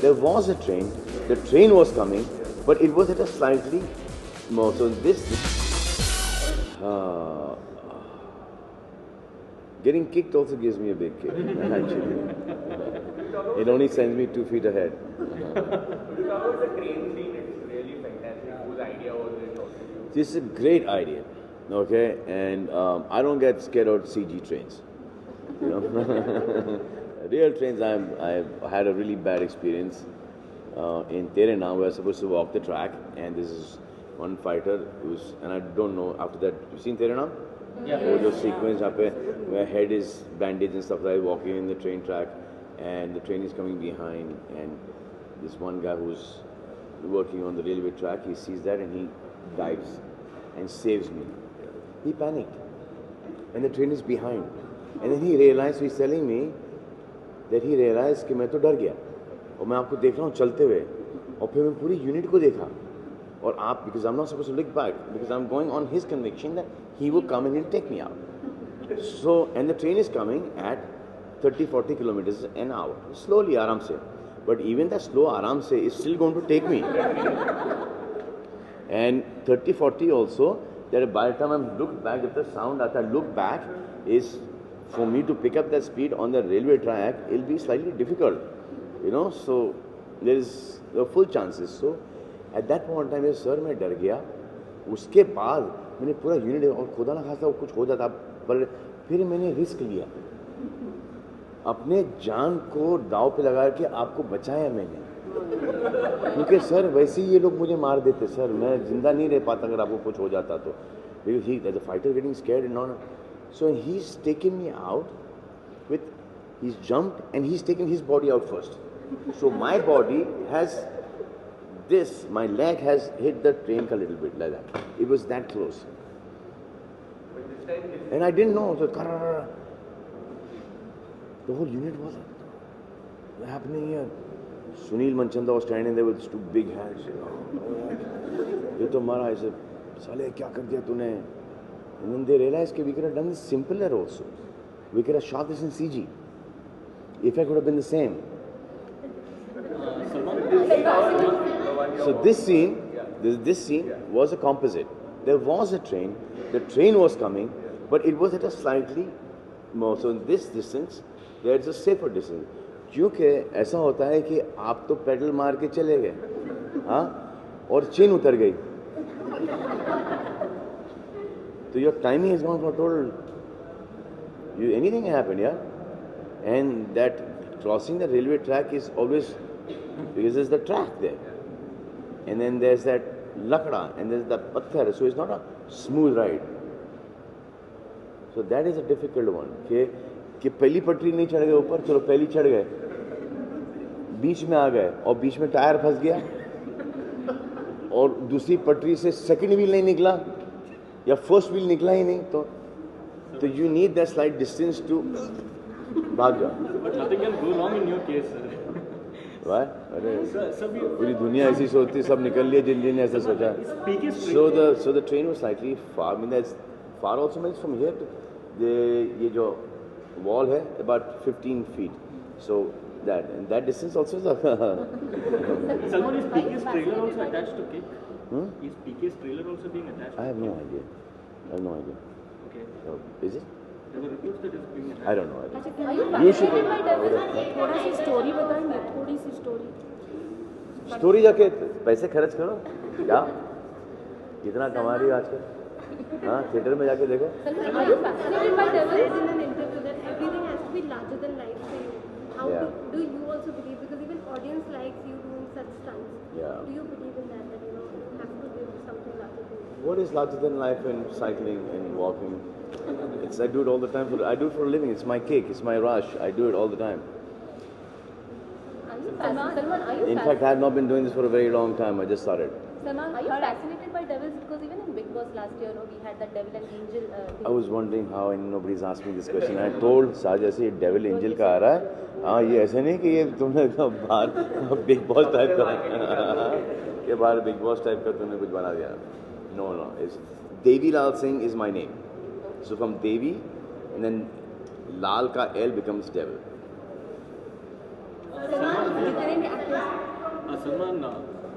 There was a train. The train was coming, but it was at a slightly more. So getting kicked also gives me a big kick. Actually, it only sends me 2 feet ahead. The train scene, it's really fantastic. Whose idea was it? This is a great idea, okay? And I don't get scared of CG trains. You know, real trains. I've had a really bad experience in Tere Naam. We're supposed to walk the track, and this is one fighter who's, and I don't know. After that, you've seen Tere Naam? Yeah. वो जो sequence जहाँ पे where head is bandaged and stuff like walking in the train track, and the train is coming behind, and this one guy who's working on the railway track, he sees that and he dives and saves me. He panicked, and the train is behind, and then he realized, he's telling me that he realized कि मैं तो डर गया और मैं आपको देख रहा हूँ चलते हुए और फिर मैं पूरी यूनिट को देखा और आप, because I'm not supposed to look back because I'm going on his conviction that he will come and he'll take me out. So, and the train is coming at 30-40 kilometers an hour, slowly, आराम से. But even that slow आराम से is still going to take me. And 30-40 also, that by the time I look back, if the sound that I look back is for me to pick up that speed on the railway track, it'll be slightly difficult, you know. So there is the full chances. So at that point in time, sir, मैं डर गया. उसके बाद मैंने पूरा unit और खुदा ना खासा कुछ हो जाता, पर फिर मैंने रिस्क लिया. अपने जान को दाव पे लगा के आपको बचाया मैंने, क्योंकि सर वैसे ही ये लोग मुझे मार देते सर, मैं जिंदा नहीं रह पाता अगर आपको कुछ हो जाता तो. Because he, as a fighter, getting scared and not. So he's taken me out with, he's jumped and he's taken his body out first. So my body has this, my leg has hit the train a little bit like that. It was that close. And I didn't know. So the whole unit was happening here. Sunil Manchanda was standing there with his two big hands. ये तो मारा ऐसे, साले क्या कर दिया तूने? And then they realized that we could have done this simpler also. We could have shot this in CG. Effect would have been the same. So this scene was a composite. There was a train. The train was coming, but it was at a slightly more. So in this distance, there's a safer distance. क्योंकि ऐसा होता है कि आप तो pedal मार के चले गए, हाँ, और चेन उतर गई, तो your timing is gone for total. You, anything can happen, yeah. And that crossing the railway track is always, because there's the track there, and then there's that lakda, and there's the patthar, so it's not a smooth ride. So that is a difficult one. कि पहली पटरी नहीं चढ़ गए ऊपर, चलो पहली चढ़ गए, बीच में आ गए और बीच में टायर फंस गया और दूसरी पटरी से सेकंड व्हील नहीं निकला या फर्स्ट व्हील निकला ही नहीं, तो you need that slight distance to भाग जाओ. But nothing can go wrong in your case, sir. वाह, अरे पूरी दुनिया ऐसी सोचती, सब निकल लिया जिन ऐसा सोचा. So the train was slightly far. I mean that's far also means from here to ये जो wall है about 15 feet. So that distance also is a. Salman, is PK's trailer also attached to Kick? Is PK's trailer also being attached? I have no idea. Okay. So, is it? There were reports that it's being attached. I don't know. You should. थोड़ा सी story बताएंगे, थोड़ी सी story. Story जाके पैसे खर्च करो, क्या कितना कमा रही हो आजकल, हाँ, थिएटर में जाके देखो. Are you fascinated by devils? In an interview that everything has to be larger than life for you. How do you also believe? Because even audience likes you doing such stunts. Yeah. Do you believe in that you know you have to give something larger than life? What is larger than life in cycling and walking? I do it all the time. I do it for a living. It's my kick. It's my rush. I do it all the time. Salman, are you In fact, I have not been doing this for a very long time. I just started. Salman, are you fascinated by devils? Because even in Big Boss last year, we had that devil and angel thing. I was wondering how, and nobody's asked me this question. I told Saja से devil angel का आ रहा है. हाँ, ये ऐसे नहीं कि ये तुमने बाहर Big Boss type का, ये बाहर Big Boss type का तुमने कुछ बना दिया. No. It's Devi Lal Singh is my name. So from Devi, and then Lal ka L becomes devil. Salman, different actors Salman